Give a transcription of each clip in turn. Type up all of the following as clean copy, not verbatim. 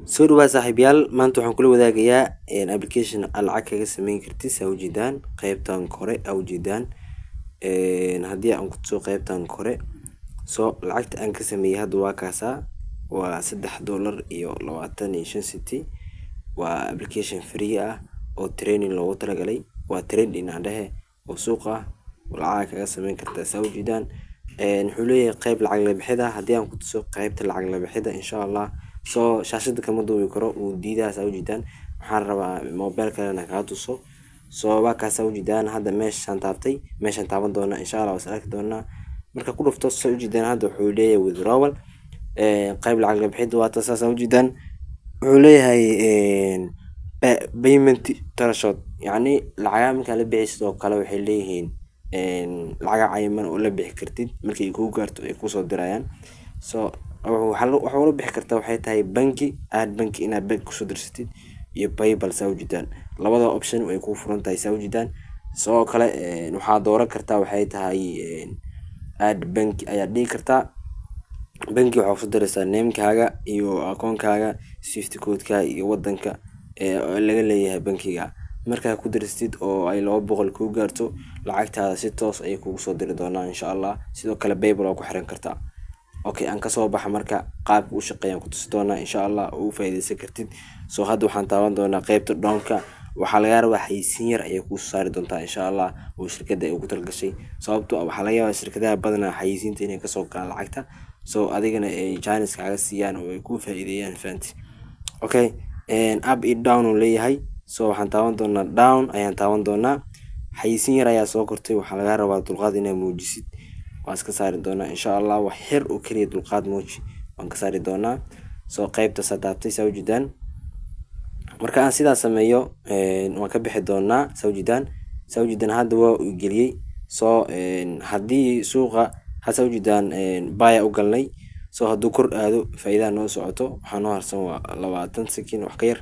soo dhawaad saaxiibayaal, maanta waxaan kula wadaagayaa application aad lacag kaga sameyn kartid. Saa ujeedaan qaybtan kore aa ujeedaan haddii aan ku tuso qaybtan kore lacagta aan ka sameeyay hadda waa kaasaa waa $3.25. waa application free ah oo training loogu talagalay, waa trending aan dhahe oo suuq ah oo lacag kaga sameyn kartaa. Saa ujeedaan wuxuu leeyahay qayb lacag la bixida. haddii aan ku tuso qaybta lacag la bixida insha Allah shaashada kama duubi karo uu diidaa. Saa ujeedaan waxaan rabaa mobile kalena kaa tuso. waa kaasa ujeedaan hadda meeshaan taabtay, meeshaan taaban doona insha Allah waa arki doonaa marka ku dhufto. saa ujeedaan hadda wuxuu leeyahay withdrawal, qayb lacag la bixida waa taas. saa ujeedaan wuxuu leeyahay payment threshold, yacni lacagaha markaa la bixi sidoo kale waxay leeyihiin lacaga cayiman oo la bixi kartid markay kuu gaarto ay kusoo dirayaan. waxa la bixi kartaa waxay tahay banki banki inaad bank kusoo dirsatid iyo PayPal. saa ujeedaan labada option way kuu furan tahay. saa ujeedaan sidoo kale waxaad dooran kartaa waxay tahay banki ayaad dhihi kartaa. banki waxaa kusoo diraysaa namekaaga iyo akoonkaaga, swift code-ka iyo wadanka laga leeyahay bankiga. markaa ku diristid oo ay 200 kuu gaarto lacagtaada si toos ay kugu soo diri doonaan insha Allah. sidoo kale PayPal waa ku xiran kartaa. aan kasoo baxa marka qaabka uu shaqeeyaan ku tusi doonaa insha Allah oo u faa'iideysan kartid. hadda waxaan taaban doonaa qaybta downka. waxaa laga rabaa xayeysiin yar ayay kuu saari doontaa insha Allah oo shirkadda ay ugu talgashay. sababtoo ah waxaa laga yaabaa shirkadaha badanaa xayeysiinta inay kasoo galaan lacagta adigana ay chance kaaga siiyaan oo ay kuu faa'iideeyaan fahanti. up iyo down uu leeyahay. waxaan taaban doonaa down ayaan taaban doonaa. xayeysiin yar ayaa soo kortay, waxaa laga rabaa dulqaad inaad muujisid. waan iska saari doonaa insha Allah wax yar oo kaliya dulqaad muuji waan ka saari doonaa. qaybta sadaabtay. saa ujeedaan marka aan sidaa sameeyo waan ka bixi doonaa. saa ujeedaan hadda waa uu geliyay. haddii suuqa saa ujeedaan buy u galnay. hadduu kor aado faa'iido noo socoto. waxaa noo harsan waa 20 second wax ka yar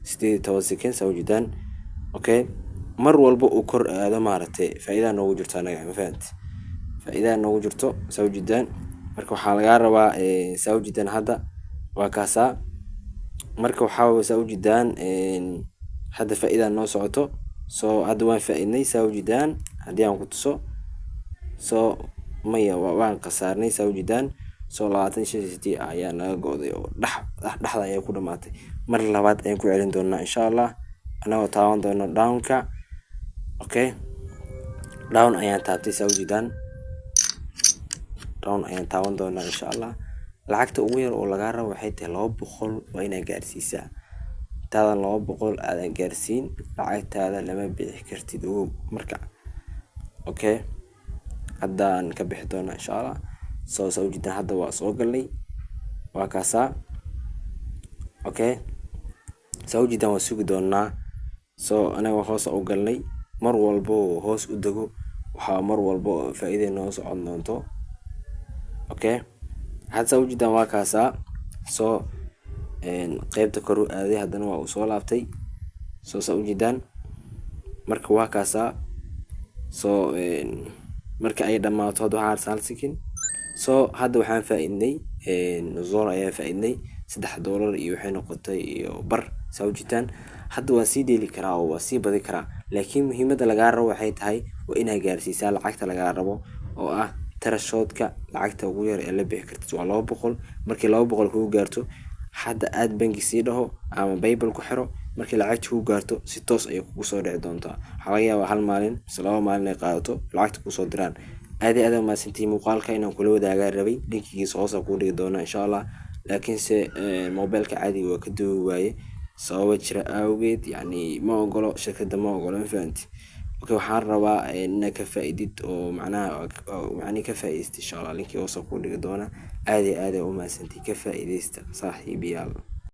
18 second. saa ujeedaan mar walba uu kor aado maaragtay faa'iido noogu jirto anaga ma fahanti. faa'iido noogu jirto. saa ujeedaan marka waxaa laga rabaa saa ujeedaan hadda waa kaasa marka waxaa saa ujeedaan hadda faa'iido noo socoto. hadda waan faa'iidnay. saa ujeedaan haddii aan ku tuso maya waan qasaarnay. saa ujeedaan 25 ayaa naga go'day oo dhaxda ayaa ku dhamaatay. mar labaad ayaan ku celin doonaa insha Allah anagoo taaban doona downka. down ayaan taabtay. saa ujeedaan down ayaan taaban doonaa insha Allah. lacagta ugu yar oo laga rabo waxay tahay 200 waa inaad gaarsiisaa. taadan 200 aadan gaarsiin lacagtaada lama bixi kartid marka. haddaan ka bixi doonaa insha Allah. saa ujeedaan hadda waa soo galnay waa kaasa. saa ujeedaan waa sugi doonaa. anaga hoos u galnay. mar walbo hoos u dago waxaa mar walbo faa'iido noo socon doonto. hadda saa ujeedaan waa kaasa. qaybta kor u aaday haddana waa uu soo laabtay. saa ujeedaan marka waa kaasa. marka ay dhamaato hadda waxaa harsan second. hadda waxaan faa'iidnay zone ayaan faa'iidnay $3 iyo waxay noqotay iyo bar. saa ujeedaan hadda waan sii dheeli karaa oo waa sii badi karaa, laakiin muhiimadda laga rabo waxay tahay waa inaad gaarsiisaa lacagta laga rabo oo ah threshold-ka. lacagta ugu yar ee la bixi kartid waa 200. markii 200 kugu gaarto hadda aad banki sii dhaho ama PayPal ku xiro. markii lacagta kugu gaarto si toos ay kugu soo dhici doontaa. waxaa laga yaabaa hal maalin mise 2 maalin ay qaadato lacagta ku soo diraan. aad maasantii muuqaalka inaan kula wadaagaa rabay. linkigiisa hoos ku dhigi doona insha Allah. laakiinse mobilka caadiga waa ka duwi waaye sababo jira awgeed, yacni ma ogolo shirkadda ma ogolo ma fahanti. waxaan rabaa inaad ka faa'iidid oo macnaha ka faa'iideysid insha Allah. linkii hoos ku dhigi doona. aad u maasantii ka faa'iideysta saaxiibayaal.